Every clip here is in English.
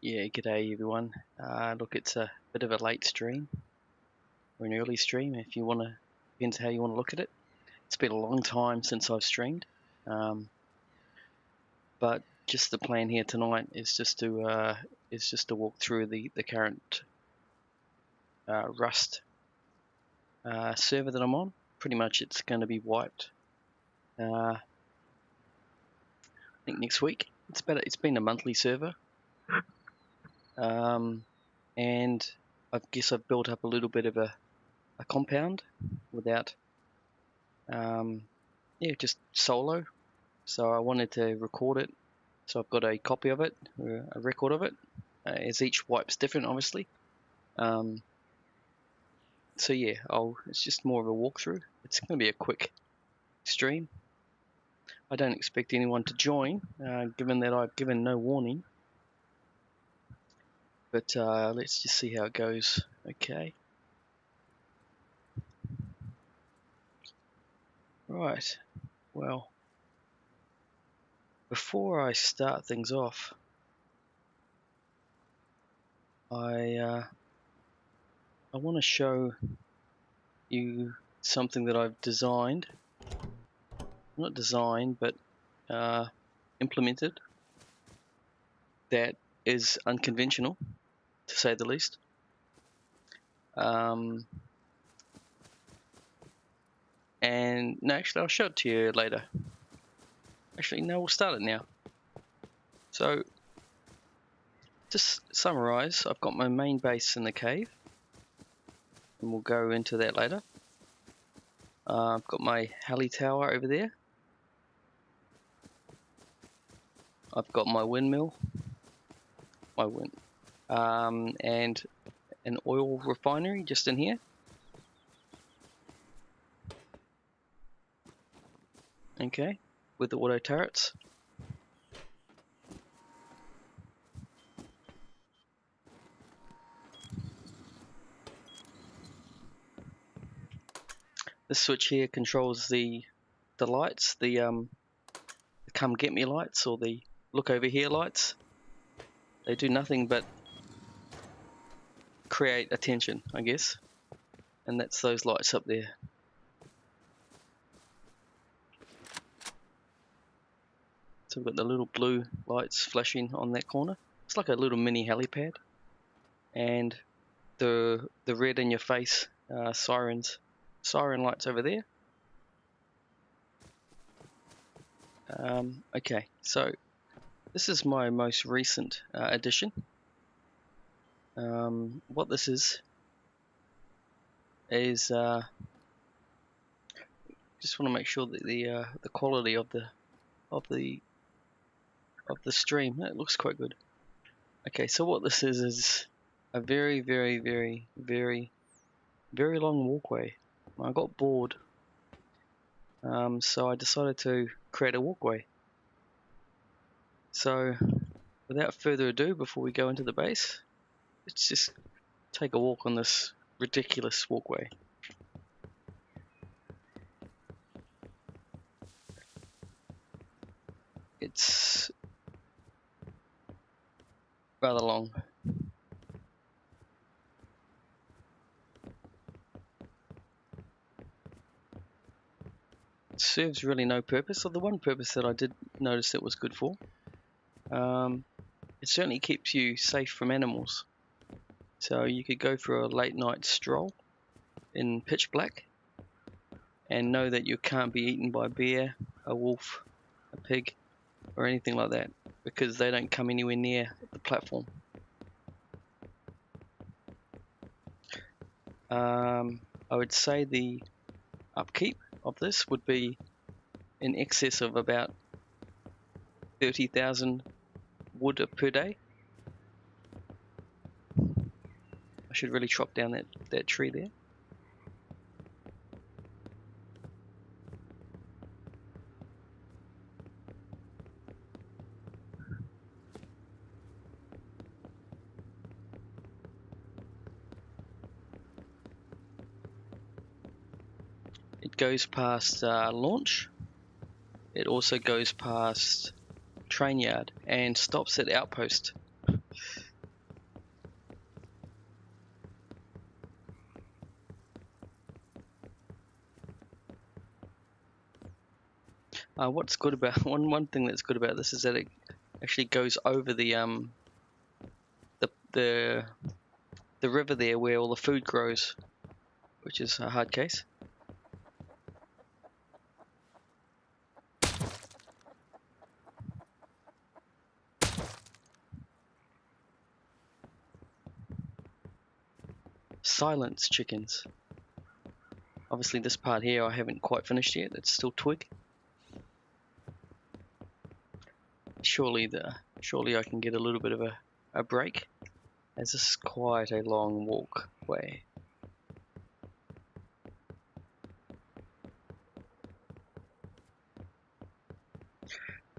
Yeah, g'day everyone. Look, it's a bit of a late stream, or an early stream if you want to, depends how you want to look at it. It's been a long time since I've streamed, but just the plan here tonight is just to walk through the current Rust server that I'm on. Pretty much it's going to be wiped. I think next week. It's been a monthly server. And I guess I've built up a little bit of a compound without, just solo. So I wanted to record it. So I've got a copy of it, a record of it, as each wipe's different, obviously. So yeah, it's just more of a walkthrough. It's going to be a quick stream. I don't expect anyone to join, given that I've given no warning. But let's just see how it goes. Okay. Right. Well, before I start things off, I want to show you something that I've designed. Not designed, but implemented. That is unconventional, to say the least. And no, actually, I'll show it to you later. Actually, no, we'll start it now. So, just summarize, I've got my main base in the cave, and we'll go into that later. I've got my heli tower over there. I've got my windmill, and an oil refinery just in here. Okay, with the auto turrets. This switch here controls the lights, the come get me lights, or the look over here lights. They do nothing but create attention, I guess, and that's those lights up there. So we've got the little blue lights flashing on that corner. It's like a little mini helipad, and the red in your face siren lights over there. Okay, so this is my most recent addition. What this is just want to make sure that the quality of the stream, it looks quite good. Okay, so what this is a very, very, very, very, very long walkway. I got bored, so I decided to create a walkway. So, without further ado, before we go into the base, let's just take a walk on this ridiculous walkway. It's rather long. It serves really no purpose, or the one purpose that I did notice it was good for. It certainly keeps you safe from animals. So you could go for a late night stroll in pitch black and know that you can't be eaten by a bear, a wolf, a pig, or anything like that, because they don't come anywhere near the platform. I would say the upkeep of this would be in excess of about 30,000 wood per day. I should really chop down that tree there. It goes past launch. It also goes past train yard and stops at outpost. What's good about one thing that's good about this is that it actually goes over the the river there where all the food grows, which is a hard case. Silence chickens. Obviously this part here I haven't quite finished yet, it's still twig. Surely I can get a little bit of a break, as this is quite a long walkway.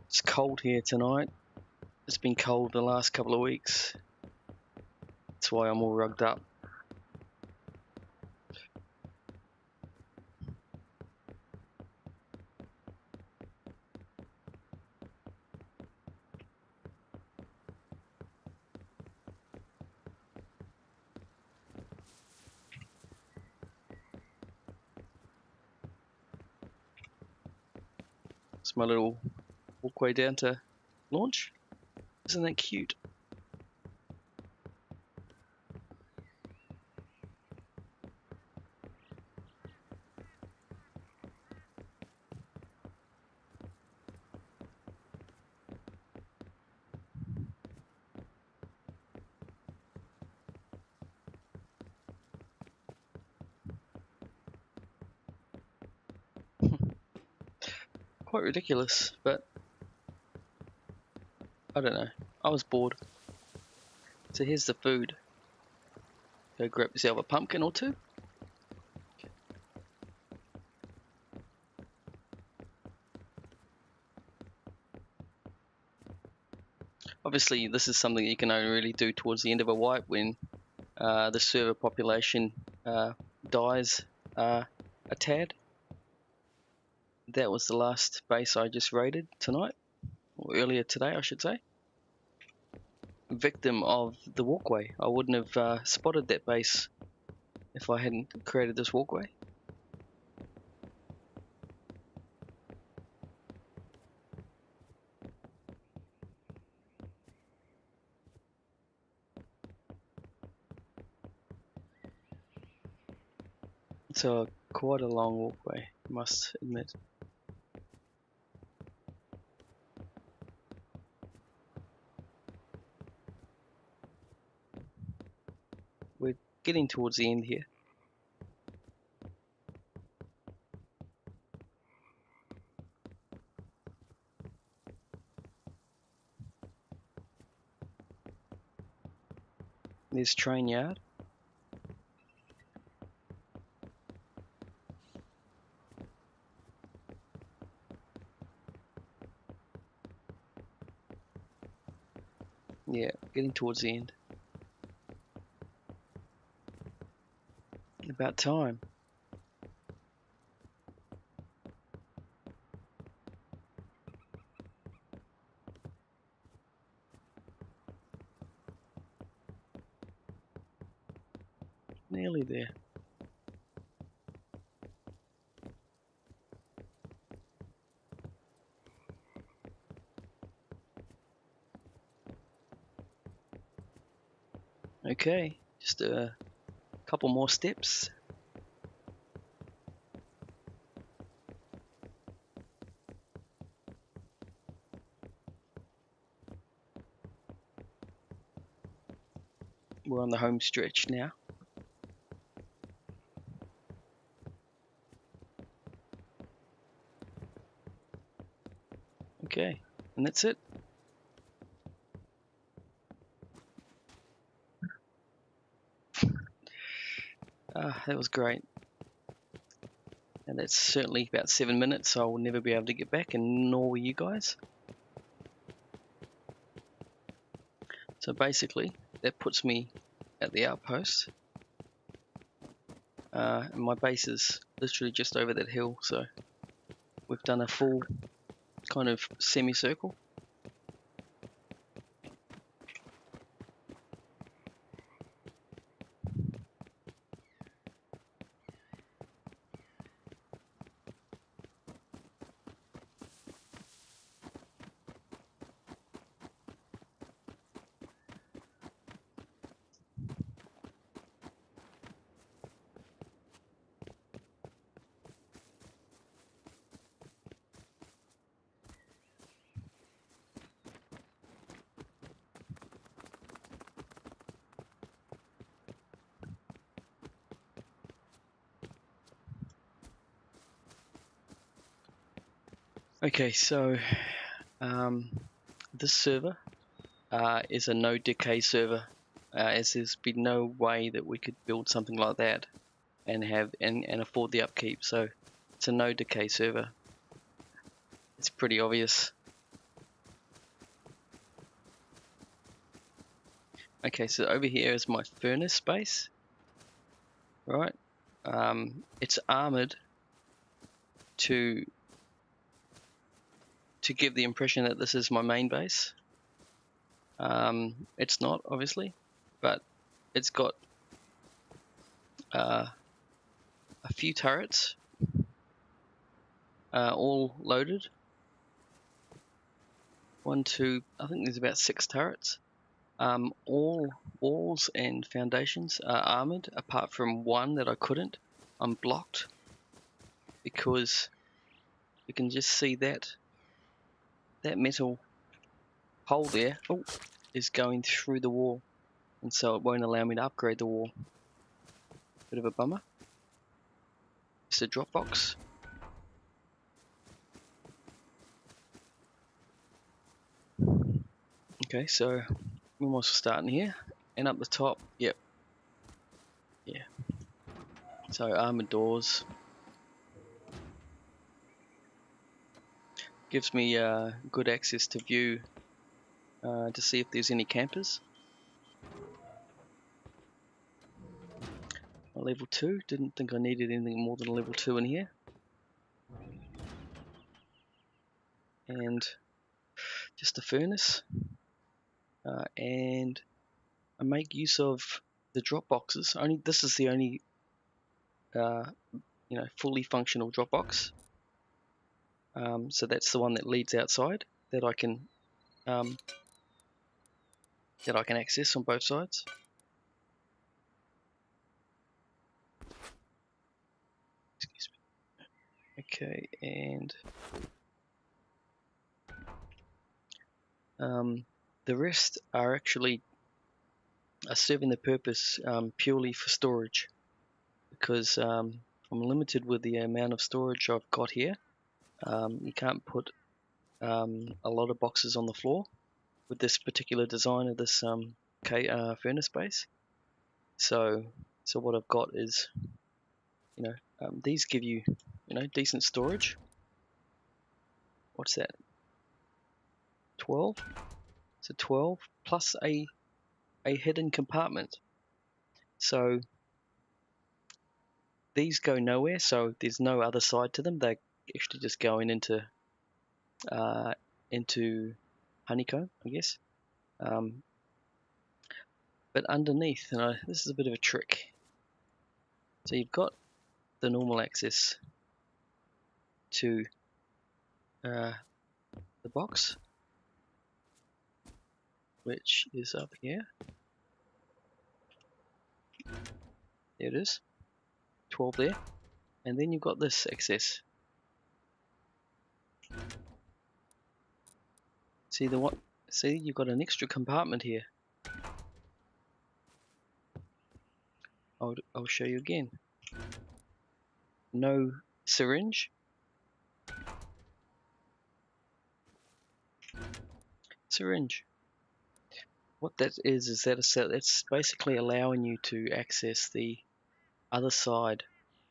It's cold here tonight. It's been cold the last couple of weeks. That's why I'm all rugged up. It's my little walkway down to launch. Isn't that cute? Quite ridiculous, but I don't know. I was bored. So here's the food. Go grab yourself a pumpkin or two. Obviously, this is something you can only really do towards the end of a wipe when the server population dies a tad. That was the last base I just raided tonight, or earlier today, I should say. Victim of the walkway. I wouldn't have spotted that base if I hadn't created this walkway. It's quite a long walkway, I must admit. We're getting towards the end here. There's train yard. Yeah, getting towards the end. About time. Nearly there. Okay, just a couple more steps. We're on the home stretch now. Okay, and that's it. That was great. And that's certainly about 7 minutes, so I will never be able to get back, and nor will you guys. So basically, that puts me at the outpost. And my base is literally just over that hill, so we've done a full kind of semicircle. Okay, so this server is a no decay server, as there's been no way that we could build something like that and have and afford the upkeep. So it's a no decay server. It's pretty obvious. Okay, so over here is my furnace space, right? It's armored to give the impression that this is my main base. It's not, obviously, but it's got a few turrets, all loaded. One, two, I think there's about 6 turrets. All walls and foundations are armored, apart from one that I couldn't. I'm blocked because you can just see that metal hole there is going through the wall, and so it won't allow me to upgrade the wall. Bit of a bummer. It's a drop box. Okay, so we're almost starting here, and up the top, yep, yeah. So armored doors gives me good access to view to see if there's any campers. A level 2, didn't think I needed anything more than a level 2 in here. And just a furnace, and I make use of the drop boxes. This is the only fully functional drop box. So that's the one that leads outside that I can access on both sides. Excuse me. Okay, and the rest are actually serving the purpose purely for storage, because I'm limited with the amount of storage I've got here. You can't put a lot of boxes on the floor with this particular design of this furnace base. So what I've got is, these give you, decent storage. What's that? 12. So 12 plus a hidden compartment. So these go nowhere. So there's no other side to them. They're actually just going into honeycomb, I guess. But underneath, this is a bit of a trick. So you've got the normal access to the box, which is up here. There it is, 12 there, and then you've got this access. See you've got an extra compartment here. I'll show you again. No syringe. Syringe. What that is that it's basically allowing you to access the other side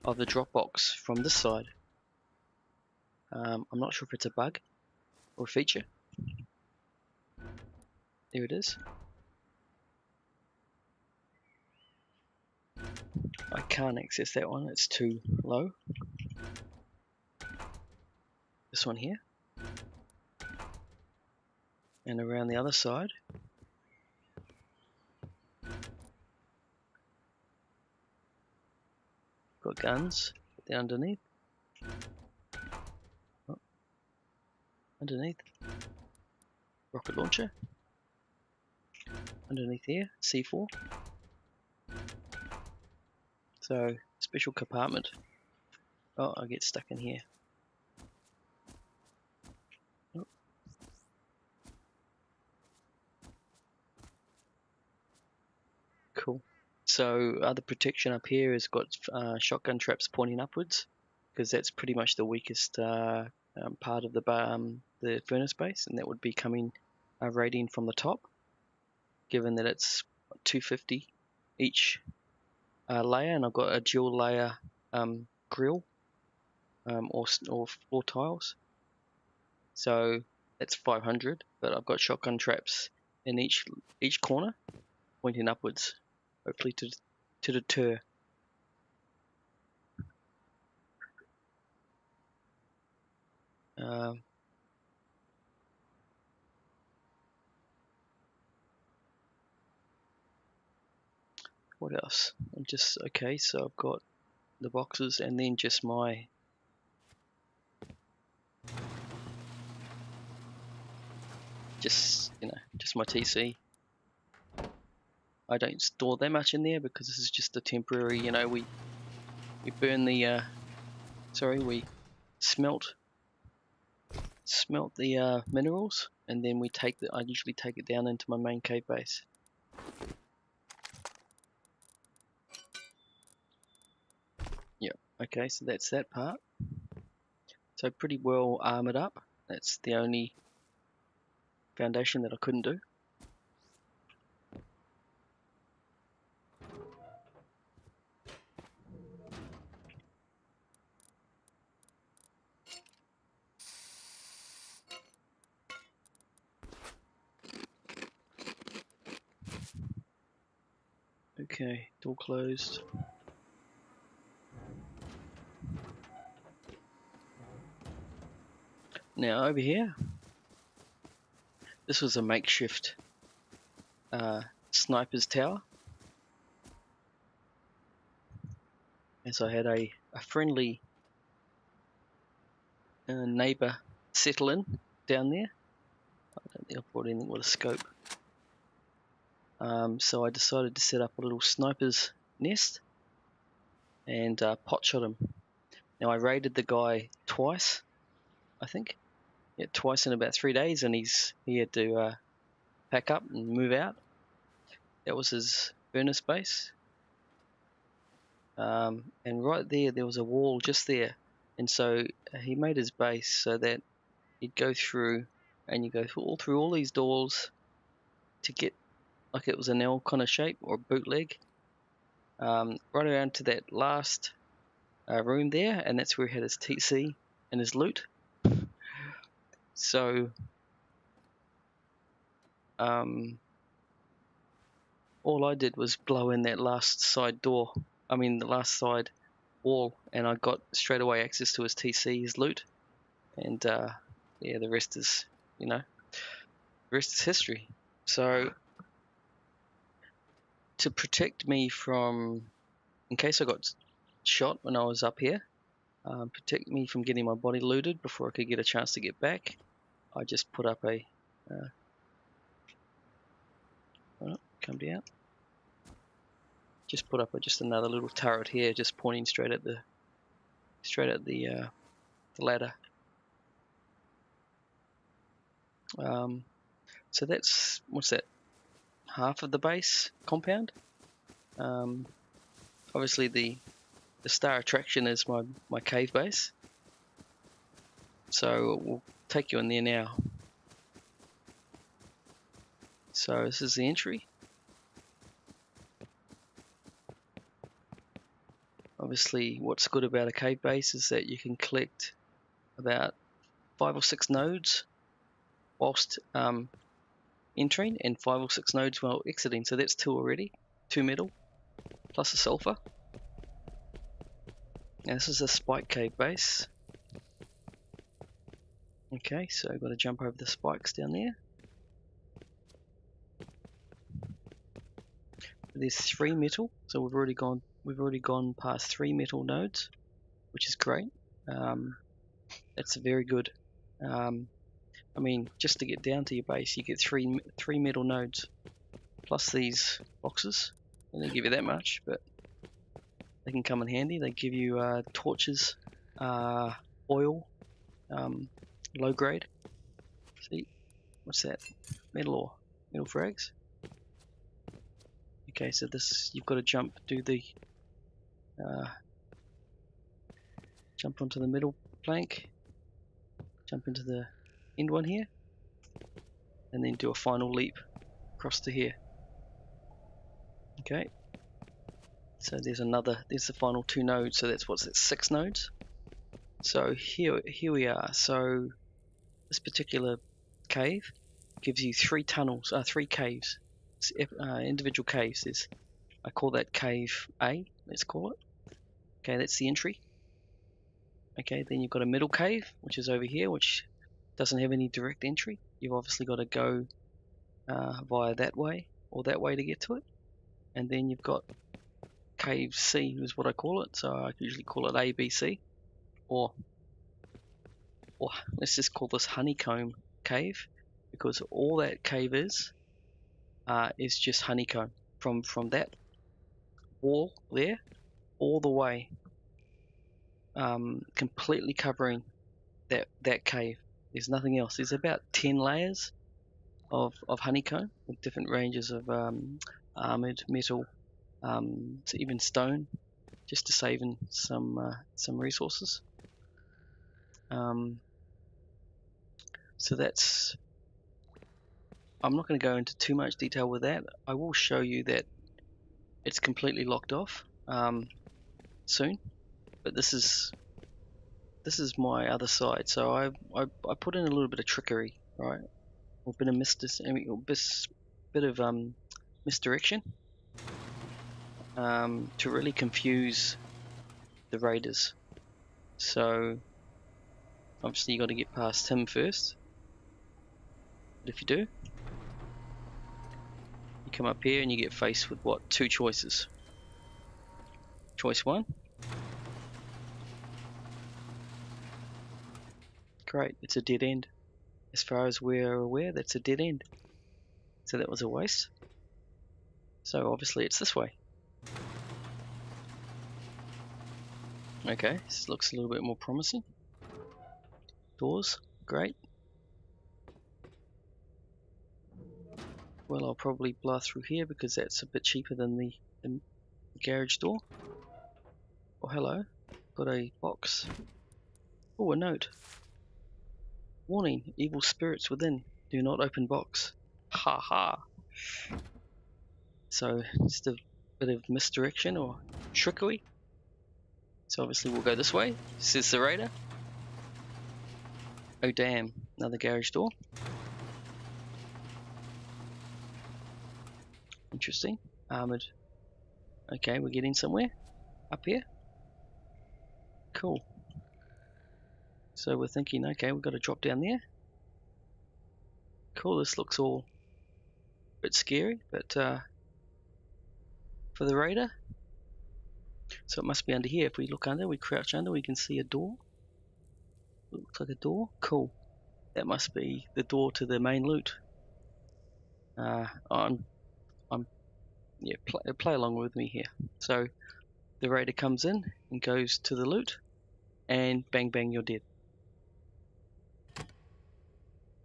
of the drop box from this side. I'm not sure if it's a bug or a feature. There it is. I can't access that one, it's too low. This one here. And around the other side. Got guns down underneath. Oh. Underneath. Rocket launcher. Underneath here, C4. So, special compartment. Oh, I get stuck in here. Oh. Cool. So, other protection up here has got shotgun traps pointing upwards, because that's pretty much the weakest part of the furnace base, and that would be coming radiant from the top, given that it's 250 each layer, and I've got a dual layer grill or floor tiles, so that's 500. But I've got shotgun traps in each corner, pointing upwards, hopefully to deter. What else? Okay, so I've got the boxes and then just my my TC. I don't store that much in there because this is just a temporary, we burn the we smelt the minerals, and then I usually take it down into my main cave base. Yeah, okay, so that's that part. So pretty well armored up. That's the only foundation that I couldn't do. Okay, door closed. Now over here, this was a makeshift sniper's tower, as I had a friendly neighbour settle in down there. I don't think I brought anything with a scope. So I decided to set up a little sniper's nest and pot shot him. Now I raided the guy twice, I think. Yeah, twice in about 3 days, and he had to pack up and move out. That was his furnace base. And right there was a wall just there, and so he made his base so that you'd go through, and you go through all these doors to get, like it was an L kind of shape or a bootleg, right around to that last room there, and that's where he had his TC and his loot. So all I did was blow in that last side door, the last side wall, and I got straight away access to his TC, his loot, and yeah, the rest is history. So to protect me from, in case I got shot when I was up here, protect me from getting my body looted before I could get a chance to get back, I just put up a come down. Just put up just another little turret here, just pointing straight at the ladder. So that's, what's that? Half of the base compound. Obviously the star attraction is my cave base. So we'll take you in there now. So this is the entry. Obviously, what's good about a cave base is that you can collect about 5 or 6 nodes whilst entering, and 5 or 6 nodes while exiting. So that's 2 already, 2 metal plus a sulfur. Now this is a spike cave base. Okay, so I've got to jump over the spikes down there. There's 3 metal, so we've already gone past 3 metal nodes, which is great. That's very good. Just to get down to your base, you get three metal nodes plus these boxes. They don't give you that much, but they can come in handy. They give you torches, oil, low grade. See, what's that? Metal ore, metal frags. Okay, so this, you've got to jump onto the middle plank, jump into the end one here, and then do a final leap across to here. Okay, so there's the final 2 nodes, so that's 6 nodes. So here we are. So this particular cave gives you 3 tunnels, 3 caves, individual caves. I call that cave A, let's call it. Okay, that's the entry. Okay, then you've got a middle cave, which is over here, which doesn't have any direct entry. You've obviously got to go via that way or that way to get to it. And then you've got cave C, is what I call it. So I usually call it A, B, C, or let's just call this honeycomb cave, because all that cave is just honeycomb from that wall there all the way, completely covering that cave. There's nothing else. There's about 10 layers of honeycomb with different ranges of armored, metal, to even stone, just to save in some resources. So that's. I'm not going to go into too much detail with that. I will show you that it's completely locked off soon, but this is my other side. So I put in a little bit of trickery, right? A bit of misdirection to really confuse the raiders. So obviously you got to get past him first. But if you do, you come up here and you get faced with 2 choices. Choice 1. Great, it's a dead end. As far as we're aware, that's a dead end. So that was a waste. So obviously it's this way. Okay, this looks a little bit more promising. Doors, great. Well, I'll probably blast through here because that's a bit cheaper than the garage door. Oh, hello. Got a box. Oh, a note. Warning, evil spirits within. Do not open box. Ha ha. So, just a bit of misdirection or trickery. So obviously we'll go this way, says the raider. Oh damn, another garage door. Interesting. Armored. Okay, we're getting somewhere. Up here. Cool. So we're thinking, okay, we've got to drop down there. Cool, this looks all a bit scary, but for the raider. So it must be under here. If we look under, we crouch under, we can see a door. It looks like a door. Cool. That must be the door to the main loot. Play along with me here. So the raider comes in and goes to the loot, and bang bang, you're dead.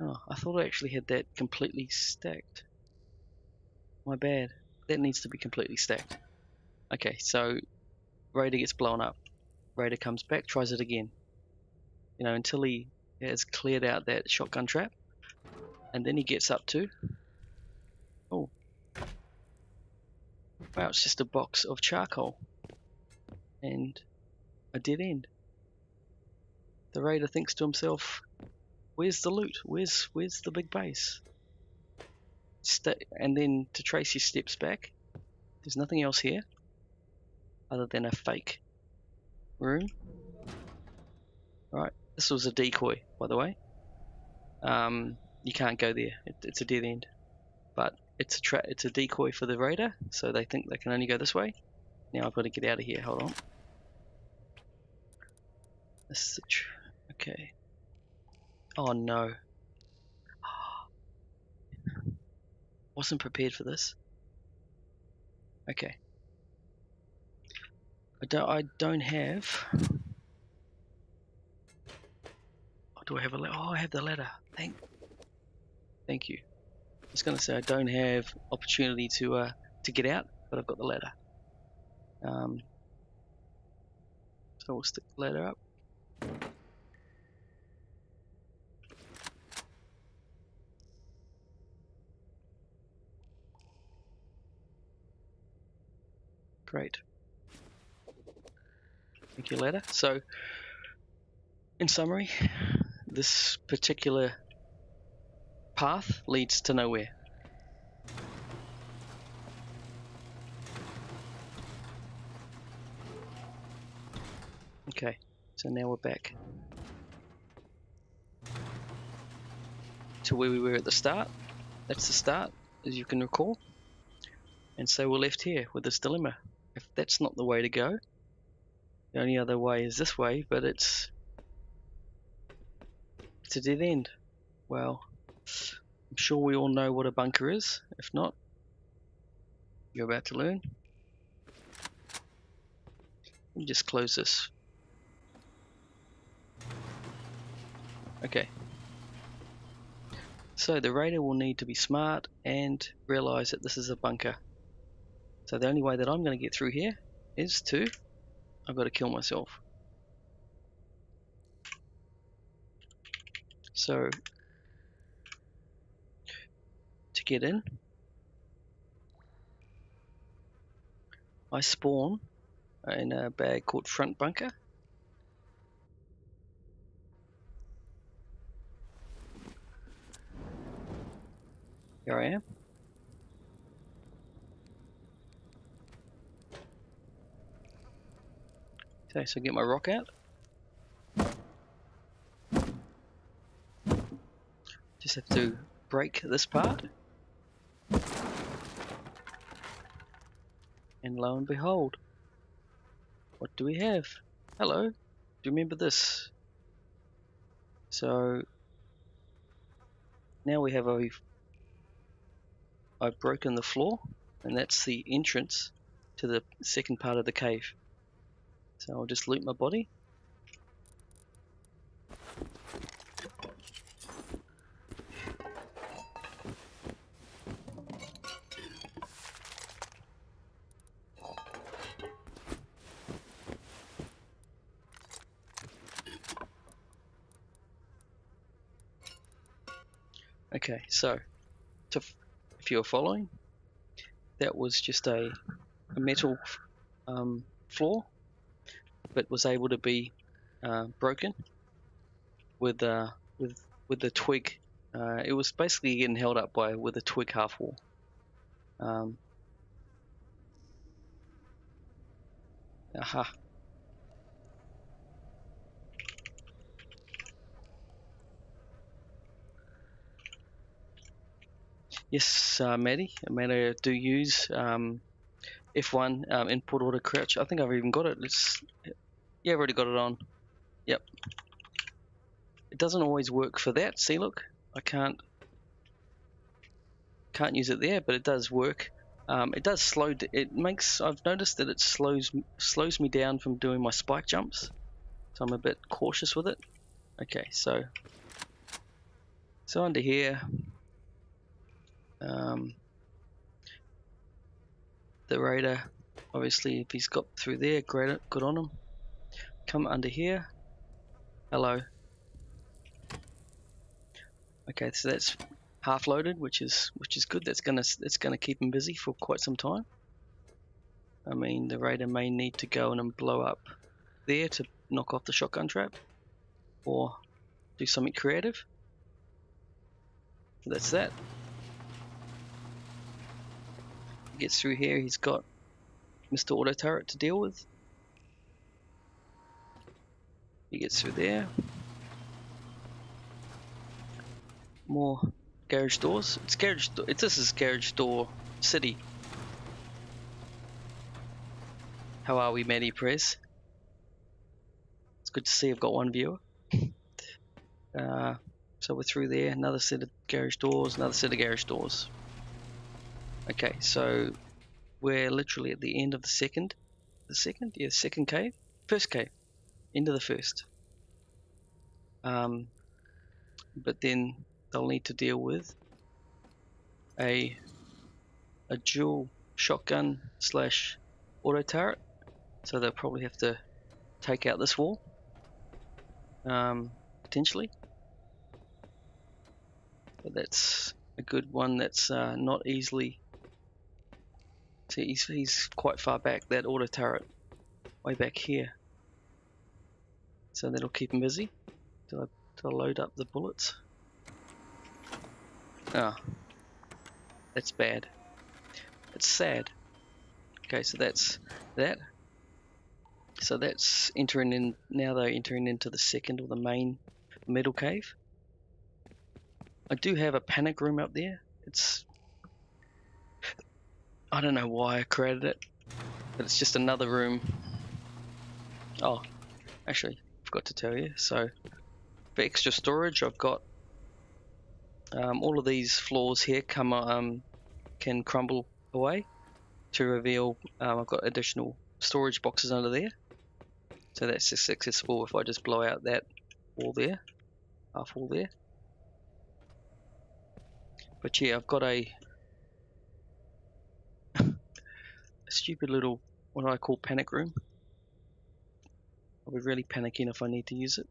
Oh, I thought I actually had that completely stacked. My bad. That needs to be completely stacked. Okay, so raider gets blown up. Raider comes back, tries it again. You know, until he has cleared out that shotgun trap, and then he gets up to. Oh. Wow, it's just a box of charcoal and a dead end. The raider thinks to himself, where's the loot? Where's the big base? And then to trace his steps back, there's nothing else here other than a fake room. Right, this was a decoy, by the way. You can't go there. It's a dead end, but it's a decoy for the raider, so they think they can only go this way. Now I've got to get out of here. Hold on. This is okay. Oh no. Wasn't prepared for this. Okay. I don't have. Oh, do I have a ladder? Oh, I have the ladder. Thank you. I was going to say I don't have opportunity to get out, but I've got the ladder. So we'll stick the ladder up. Great. Thank you, ladder. So, in summary, this particular path leads to nowhere. Okay, so now we're back to where we were at the start. That's the start, as you can recall. And so we're left here with this dilemma. If that's not the way to go, the only other way is this way, but it's a dead end. Well, I'm sure we all know what a bunker is. If not, you're about to learn. Let me just close this. Okay. So the raider will need to be smart and realize that this is a bunker. So the only way that I'm going to get through here is I've got to kill myself. So to get in, I spawn in a bag called front bunker. Here I am. Okay, so get my rock out. Just have to break this part. And lo and behold, what do we have? Hello, do you remember this? So now we have I've broken the floor, and that's the entrance to the second part of the cave. So I'll just loot my body. Okay, so if you're following, that was just a metal floor, but was able to be broken with the twig. It was basically getting held up with a twig half wall. Aha. Yes, Maddie, I do use F1 input auto crouch. I think I've even got it. Yeah, I've already got it on. Yep. It doesn't always work for that. See, look, I can't use it there, but it does work. It does slow. I've noticed that it slows me down from doing my spike jumps, so I'm a bit cautious with it. Okay, so under here, the raider, obviously, if he's got through there, great, good on him. Come under here. Hello. Okay, so that's half loaded, which is good. That's gonna keep him busy for quite some time. I mean, the raider may need to go in and blow up there to knock off the shotgun trap, or do something creative. So that's that. He gets through here. He's got Mr. Auto Turret to deal with. He gets through there. More garage doors. This is garage door city. How are we, Maddie Press? It's good to see I've got one viewer. So we're through there. Another set of garage doors. Another set of garage doors. Okay, so we're literally at the end of the second cave, first cave, end of the first. But then they'll need to deal with a dual shotgun / auto turret, so they'll probably have to take out this wall, potentially. But that's a good one that's not easily See, he's quite far back, that auto turret, way back here. So that'll keep him busy. Do I load up the bullets? Ah, that's bad. It's sad. Okay, so that's that. So that's entering in, now they're entering into the second or the main middle cave. I do have a panic room up there. I don't know why I created it, but it's just another room. Oh, actually, forgot to tell you. So for extra storage, I've got all of these floors here can crumble away to reveal I've got additional storage boxes under there. So that's just accessible if I just blow out that wall there, half wall there. But yeah, I've got a stupid little, what I call panic room. I'll be really panicking if I need to use it.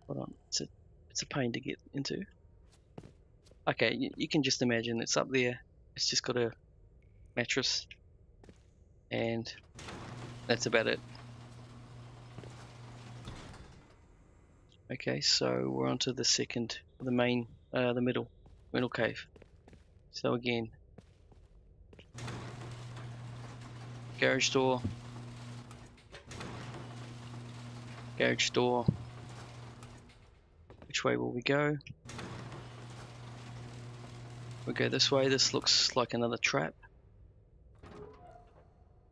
Hold on, it's a pain to get into. Okay, you can just imagine it's up there. It's just got a mattress, and that's about it. Okay, so we're on to the second, the main, the middle cave. So again, garage door, garage door. Which way will we go? We'll go this way. This looks like another trap.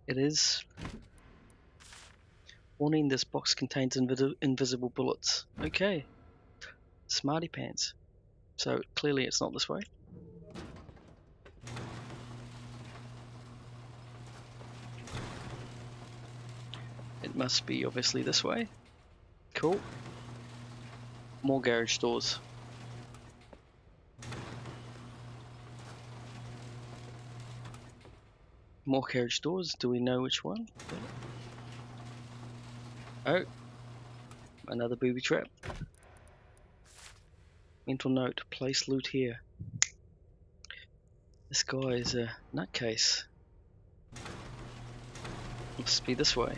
It is. Warning, this box contains invisible bullets. Okay. Smarty pants. So clearly it's not this way. It must be obviously this way. Cool. More garage doors. More carriage doors. Do we know which one? Oh, another booby trap. Mental note, place loot here. This guy is a nutcase. Must be this way.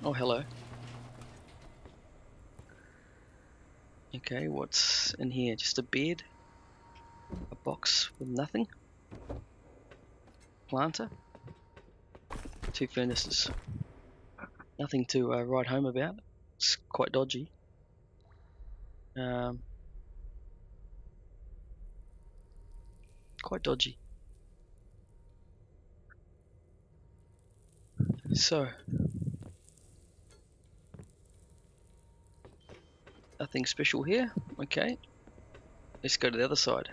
Oh, hello. Okay, what's in here? Just a bed? A box with nothing? Planter? 2 furnaces. Nothing to write home about. It's quite dodgy. Quite dodgy. So, nothing special here. Okay, let's go to the other side.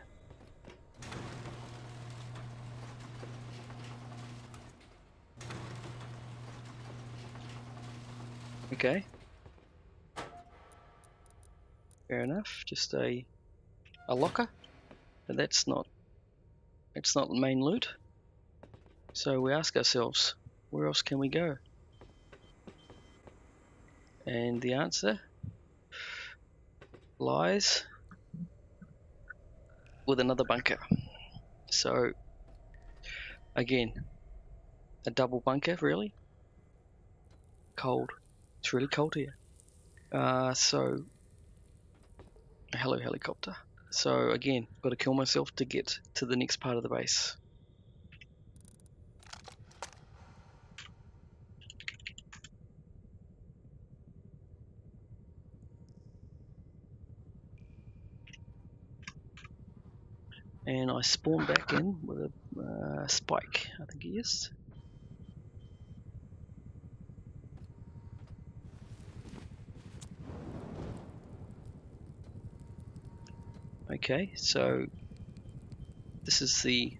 Okay, fair enough. Just a locker, but that's not the main loot. So we ask ourselves, where else can we go? And the answer lies with another bunker. So again, a double bunker, really. Cold. It's really cold here. So hello helicopter. So again, got to kill myself to get to the next part of the base. And I spawn back in with a spike, I think he is. Okay, so this is the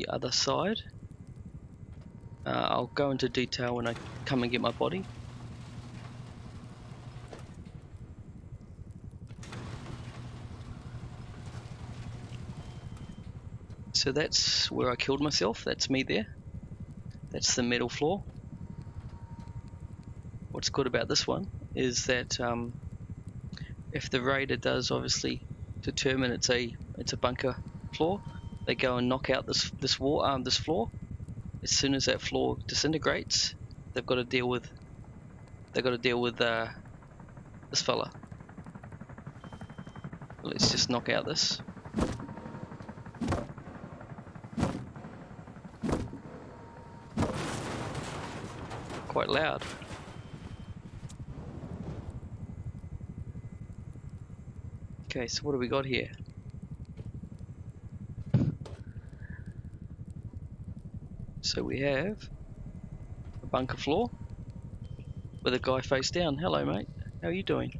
other side. I'll go into detail when I come and get my body. So that's where I killed myself. That's me there. That's the metal floor. What's good about this one is that if the raider does obviously determine it's a bunker floor, they go and knock out this floor. As soon as that floor disintegrates, they've got to deal with this fella. Let's just knock out this. Quite loud. Okay, so what do we got here? So we have a bunker floor with a guy face down. Hello, mate. How are you doing?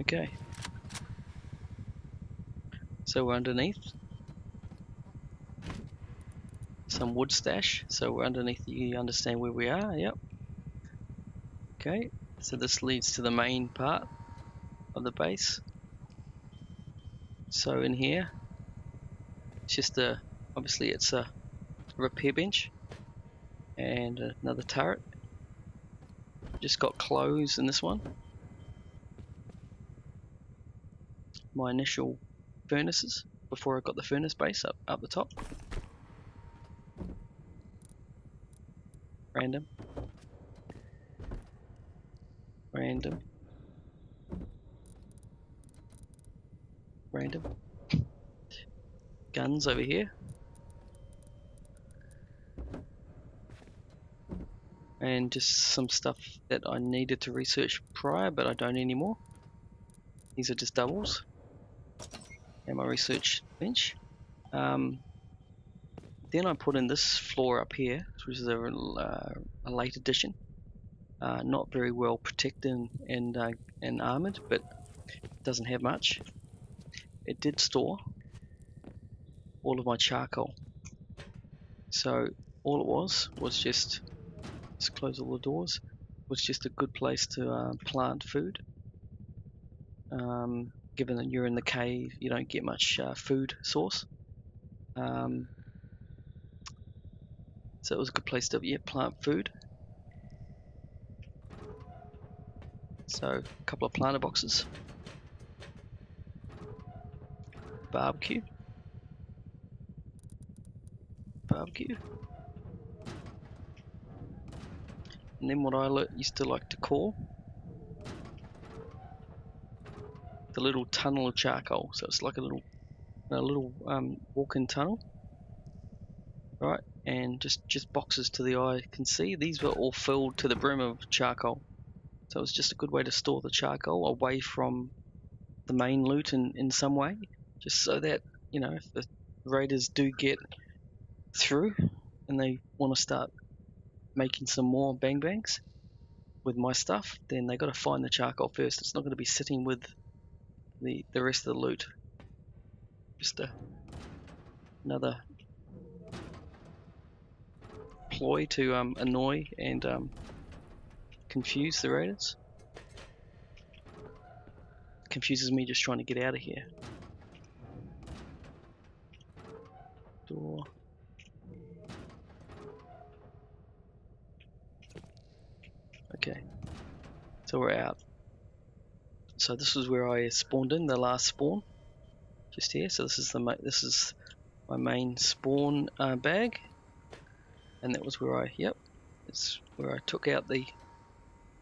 Okay. So we're underneath some wood stash. So we're underneath, you understand where we are? Yep. Okay. So this leads to the main part of the base. So in here, it's just obviously it's a repair bench and another turret. Just got clothes in this one. My initial furnaces before I got the furnace base up the top. Random. Guns over here. And just some stuff that I needed to research prior, but I don't anymore. These are just doubles. And my research bench. Then I put in this floor up here, which is a late addition. Not very well protected and armored, but doesn't have much. It did store all of my charcoal. So all it was just close all the doors. Was just a good place to plant food. Given that you're in the cave, you don't get much food source. So it was a good place to plant food. So a couple of planter boxes. Barbecue. And then what I used to like to call the little tunnel of charcoal. So it's like a little walk-in tunnel, right? And just boxes to the eye can see. These were all filled to the brim of charcoal. So it's just a good way to store the charcoal away from the main loot in some way, just so that, you know, if the raiders do get through and they want to start making some more bang bangs with my stuff, then they got to find the charcoal first. It's not going to be sitting with the rest of the loot. Just another ploy to annoy and confuse the raiders. Confuses me just trying to get out of here. Door. Okay, so we're out. So this is where I spawned in, the last spawn, just here. So this is my main spawn bag, and that was where it's where I took out the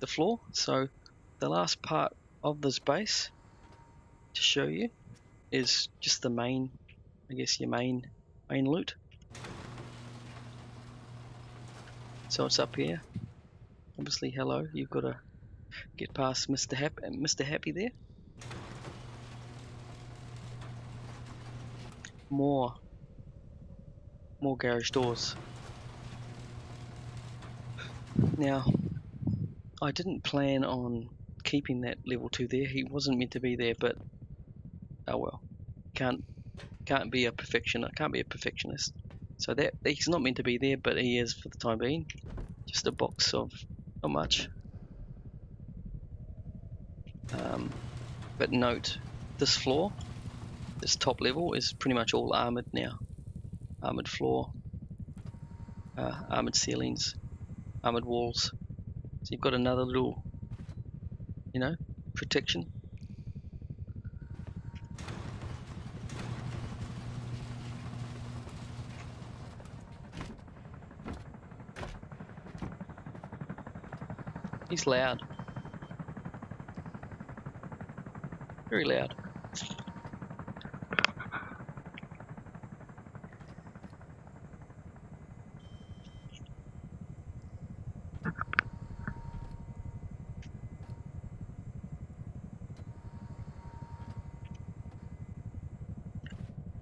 floor. So the last part of this base to show you is just the main, I guess your main loot. So it's up here. Obviously, hello, you've got to get past Mr. Happy there. More garage doors. Now, I didn't plan on keeping that level 2 there. He wasn't meant to be there, but oh well. Can't be a perfectionist. Can't be a perfectionist. So that he's not meant to be there, but he is for the time being. Just a box of not much. But note, this floor, this top level is pretty much all armored now. Armored floor, armored ceilings, armored walls. So you've got another little, protection. He's loud. Very loud.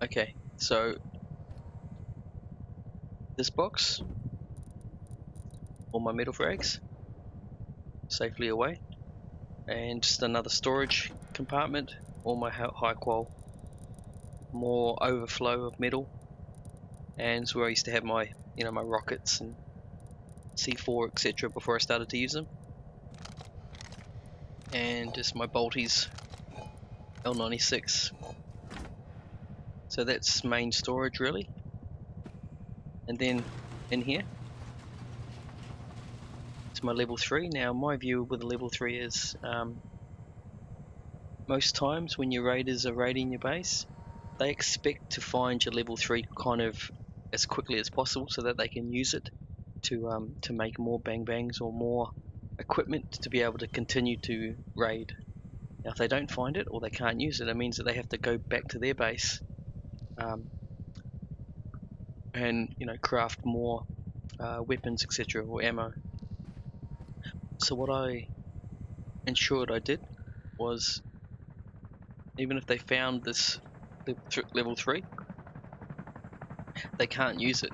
Okay, so this box, all my metal frags, safely away, and just another storage compartment, all my high qual, more overflow of metal, and it's where I used to have my, my rockets and C4, etc. before I started to use them, and just my bolties, L96. So that's main storage really, and then in here it's my level 3. Now my view with a level 3 is most times when your raiders are raiding your base, they expect to find your level 3 kind of as quickly as possible so that they can use it to make more bang bangs or more equipment to be able to continue to raid. Now if they don't find it or they can't use it, it means that they have to go back to their base and craft more weapons, etc., or ammo. So what I ensured I did was, even if they found this level 3, they can't use it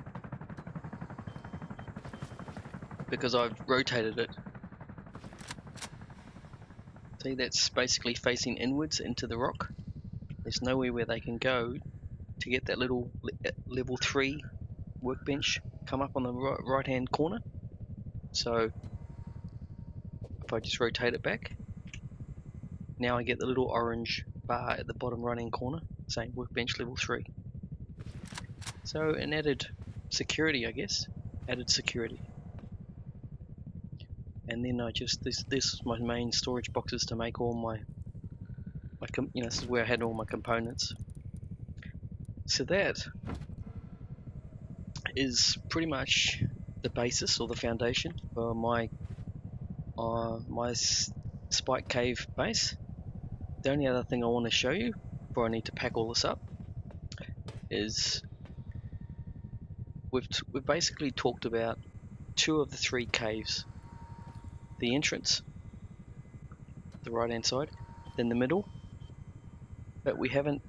because I've rotated it. See, that's basically facing inwards into the rock. There's nowhere where they can go to get that little level 3 workbench come up on the right hand corner. So if I just rotate it back, now I get the little orange bar at the bottom right hand corner saying workbench level 3. So an added security, I guess. Added security. And then I just, this is my main storage boxes to make all my this is where I had all my components. So that is pretty much the basis or the foundation for my spike cave base. The only other thing I want to show you before I need to pack all this up is we've basically talked about 2 of the 3 caves. The entrance, the right hand side, then the middle, but we haven't,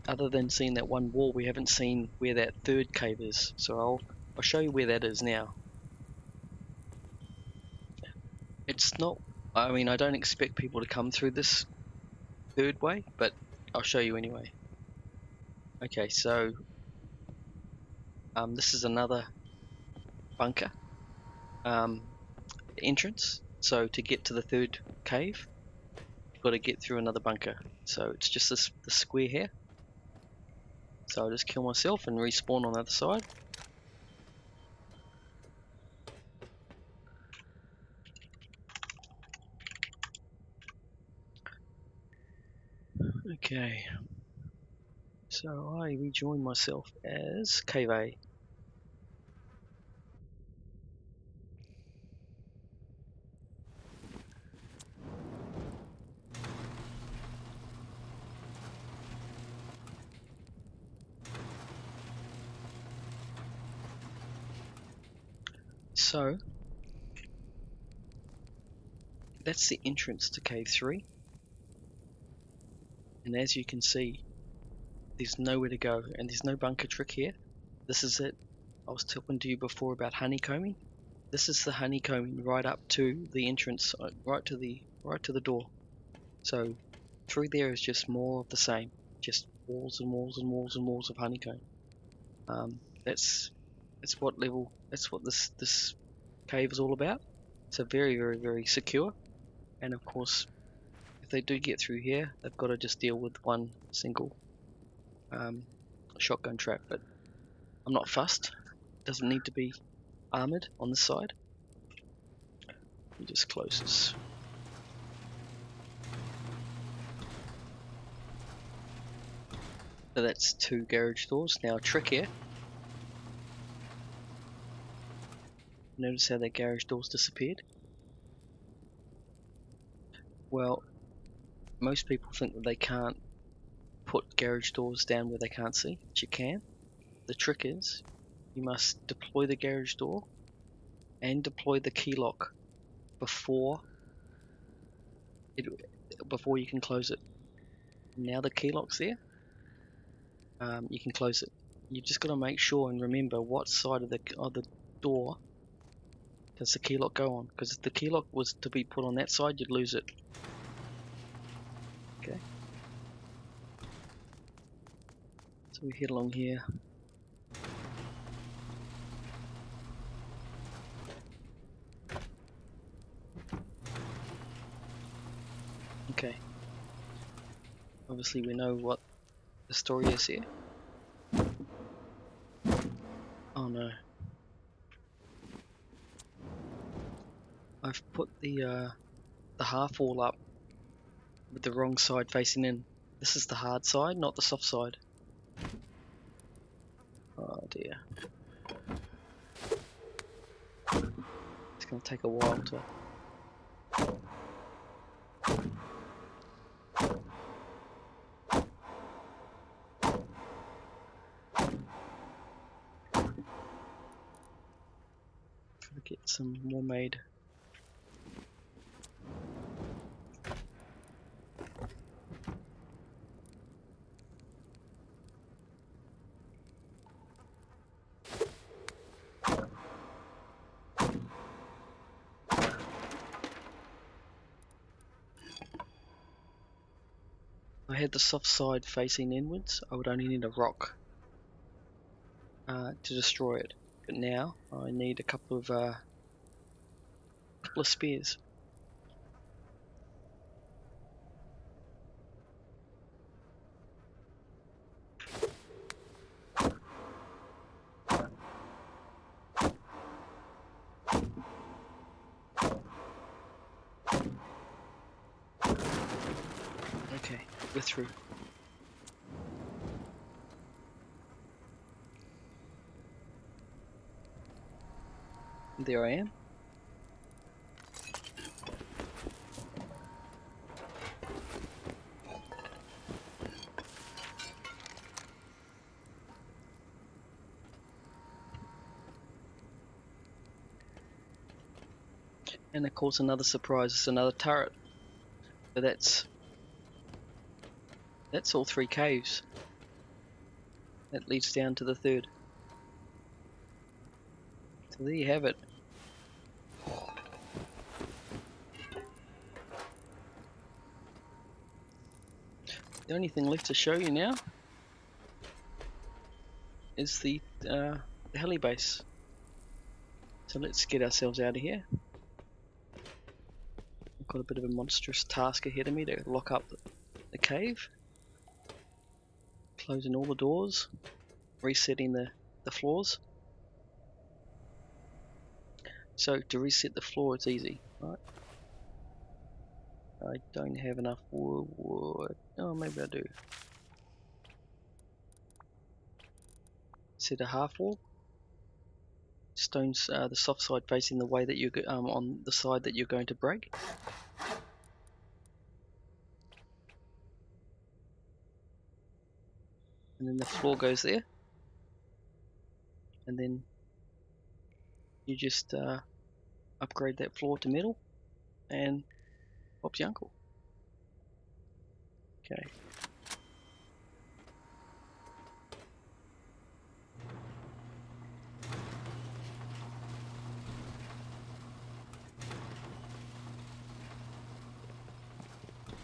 other than seeing that one wall, we haven't seen where that 3rd cave is. So I'll show you where that is now. It's not, I mean, I don't expect people to come through this 3rd way, but I'll show you anyway. Okay, so this is another bunker entrance. So to get to the 3rd cave, you've got to get through another bunker. So it's just this square here. So I'll just kill myself and respawn on the other side. Okay, so I rejoin myself as Cave A. So that's the entrance to Cave 3, and as you can see, there's nowhere to go and there's no bunker trick here. This is it. I was talking to you before about honeycombing. This is the honeycombing right up to the entrance, right to the door. So through there is just more of the same, just walls and walls and walls and walls of honeycomb. That's what this cave is all about. So very, very, very secure. And of course, if they do get through here, they've got to just deal with one single shotgun trap. But I'm not fussed. It doesn't need to be armored on this side. You just close this. So that's 2 garage doors. Now a trick here. Notice how that garage doors disappeared? Well, most people think that they can't put garage doors down where they can't see, but you can. The trick is, you must deploy the garage door and deploy the key lock before you can close it. Now the key lock's there, you can close it. You just got to make sure and remember what side of the door does the key lock go on, because if the key lock was to be put on that side, you'd lose it. Okay. So we head along here. Okay. Obviously we know what the story is here. Oh no. I've put the half wall up with the wrong side facing in. This is the hard side, not the soft side. Oh dear. It's going to take a while to... get some more made. If I had the soft side facing inwards, I would only need a rock to destroy it. But now I need a couple of spears. Okay, we're through. There I am. And of course another surprise is another turret. So that's all 3 caves. That leads down to the 3rd. So there you have it. The only thing left to show you now is the heli base. So let's get ourselves out of here. I've got a bit of a monstrous task ahead of me to lock up the cave. Closing all the doors. Resetting the floors. So to reset the floor, it's easy, right? I don't have enough wood. Oh, maybe I do. Set a half wall. Stones, the soft side facing the way that you on the side that you're going to break. And then the floor goes there. And then you just upgrade that floor to metal, and Bob's your uncle. Okay.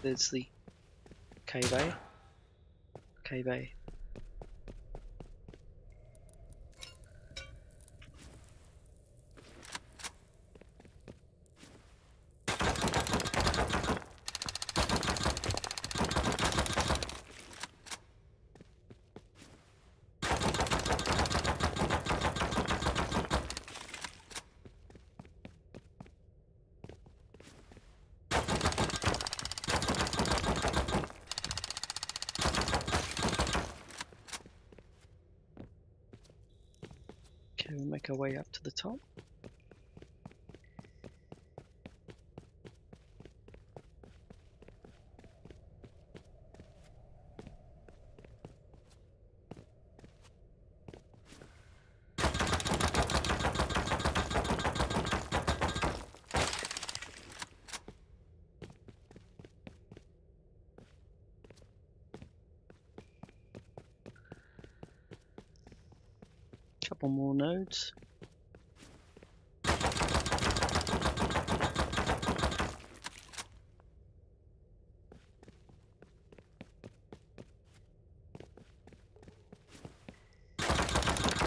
There's the cave A. Cave A. Okay, we'll make our way up to the top. Couple more nodes.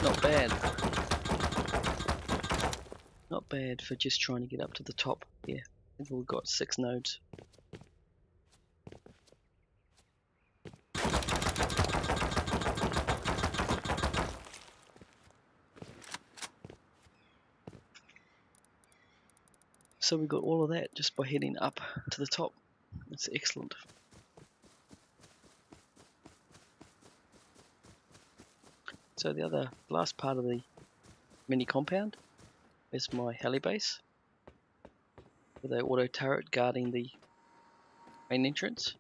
Not bad. Not bad for just trying to get up to the top here. I think we've got 6 nodes. So we got all of that just by heading up to the top. That's excellent. So the last part of the mini compound is my heli base with an auto turret guarding the main entrance,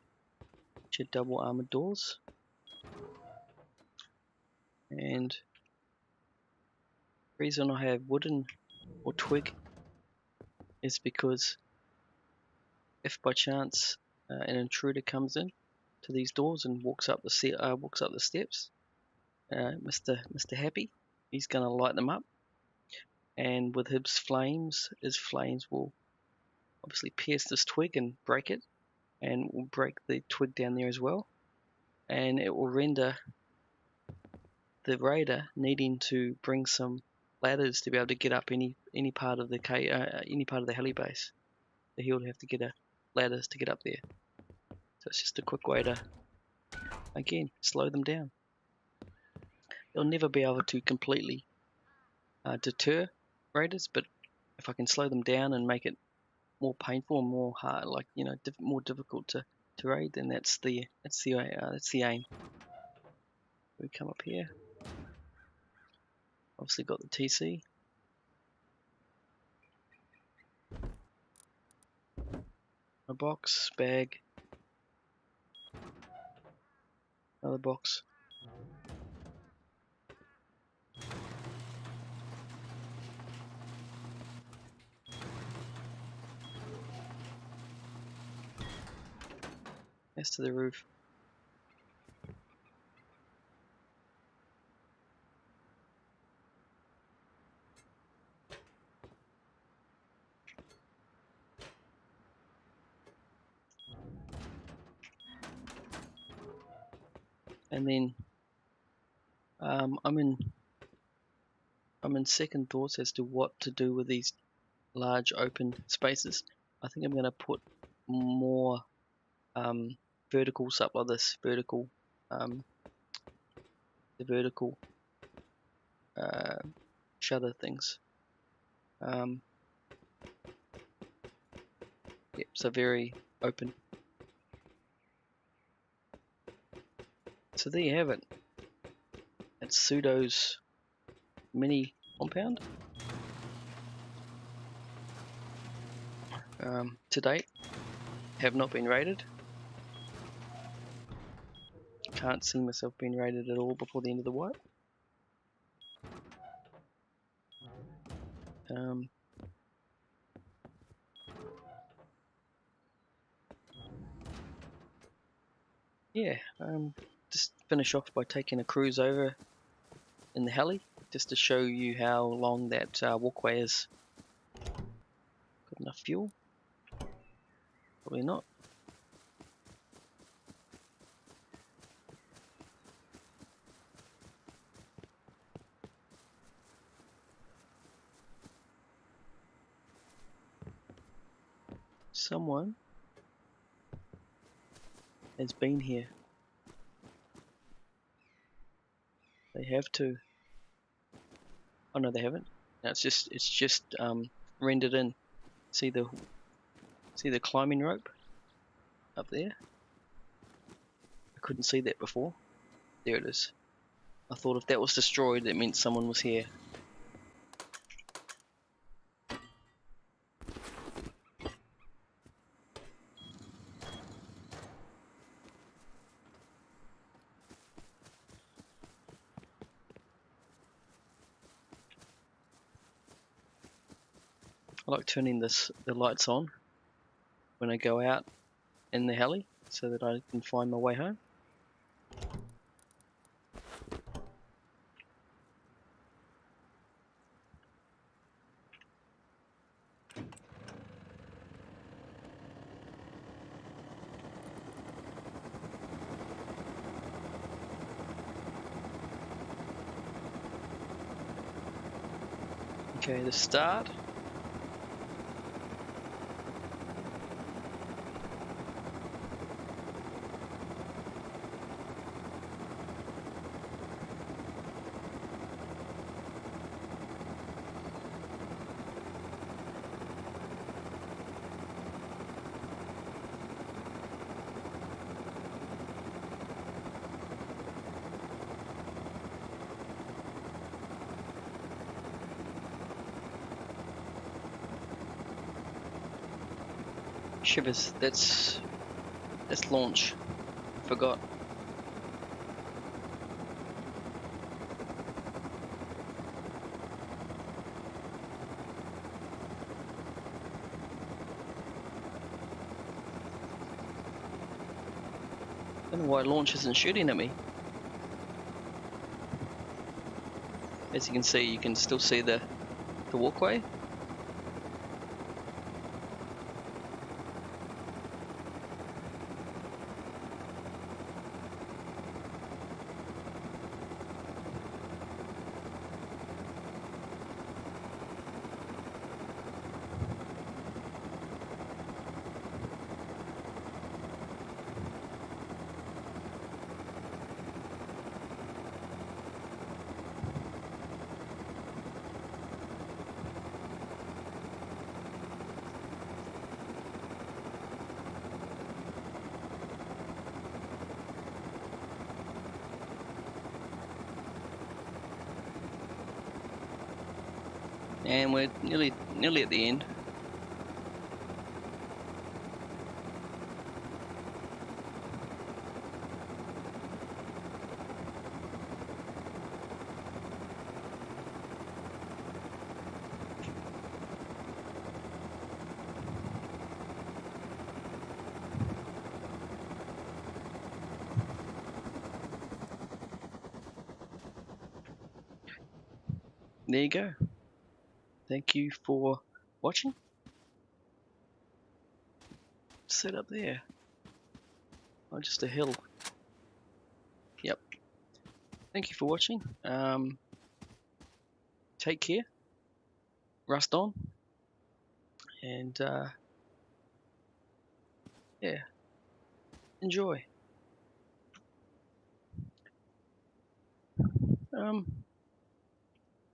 which had double armored doors. And the reason I have wooden or twig is because if by chance an intruder comes in to these doors and walks up the steps, Mr. Happy, he's going to light them up, and with his flames will obviously pierce this twig and break it, and will break the twig down there as well, and it will render the raider needing to bring some ladders to be able to get up any part of the heli base. So he would have to get ladders to get up there. So it's just a quick way to, again, slow them down. They'll never be able to completely deter raiders, but if I can slow them down and make it more painful and more hard, like more difficult to raid, then that's the aim. We come up here. Obviously got the TC. A box, bag, another box. As to the roof. And then I'm in second thoughts as to what to do with these large open spaces. I think I'm going to put more verticals up like this, the vertical shutter things. Yep, so very open. So there you have it. It's Pseudo's mini compound. To date, have not been raided. Can't see myself being raided at all before the end of the wipe. Yeah, just finish off by taking a cruise over in the heli, just to show you how long that walkway is. Got enough fuel? Probably not. Someone has been here. They have to. Oh no, they haven't. No, it's just rendered in. See the climbing rope up there? I couldn't see that before. There it is. I thought if that was destroyed, it meant someone was here. I like turning the lights on when I go out in the heli so that I can find my way home. Okay, the start. Shivers, that's launch. Forgot. I don't know why launch isn't shooting at me. As you can see, you can still see the walkway. And we're nearly at the end. There you go. Thank you for watching. Set up there. Oh, just a hill. Yep. Thank you for watching. Take care. Rust on. And yeah. Enjoy.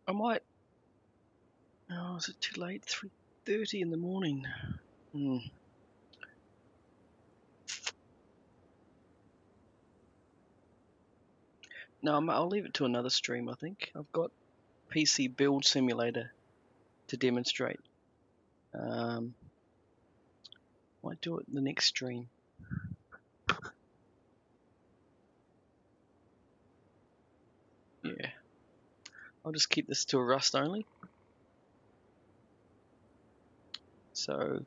I might. Oh, is it too late? 3:30 in the morning. No, I'll leave it to another stream. I think I've got PC build simulator to demonstrate. Might do it in the next stream. Yeah, I'll just keep this to a Rust only. So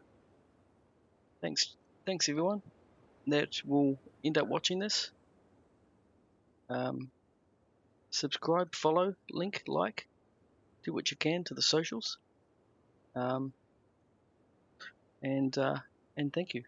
thanks everyone that will end up watching this. Subscribe, follow, link, like, do what you can to the socials. And thank you.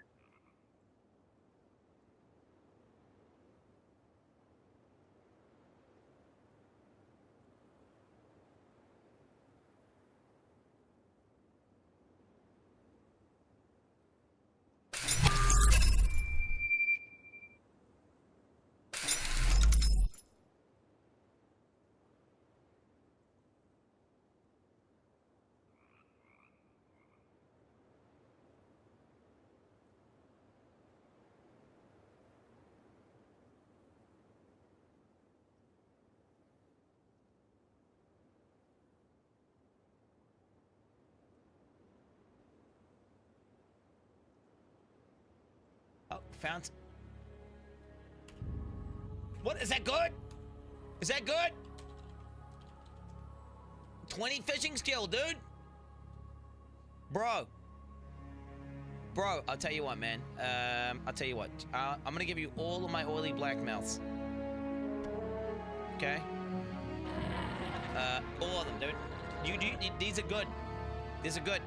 Oh, found... What? Is that good? Is that good? 20 fishing skill, dude. Bro, I'll tell you what, man. I'll tell you what. I'm gonna give you all of my oily black mouths. Okay? All of them, dude. These are good. These are good.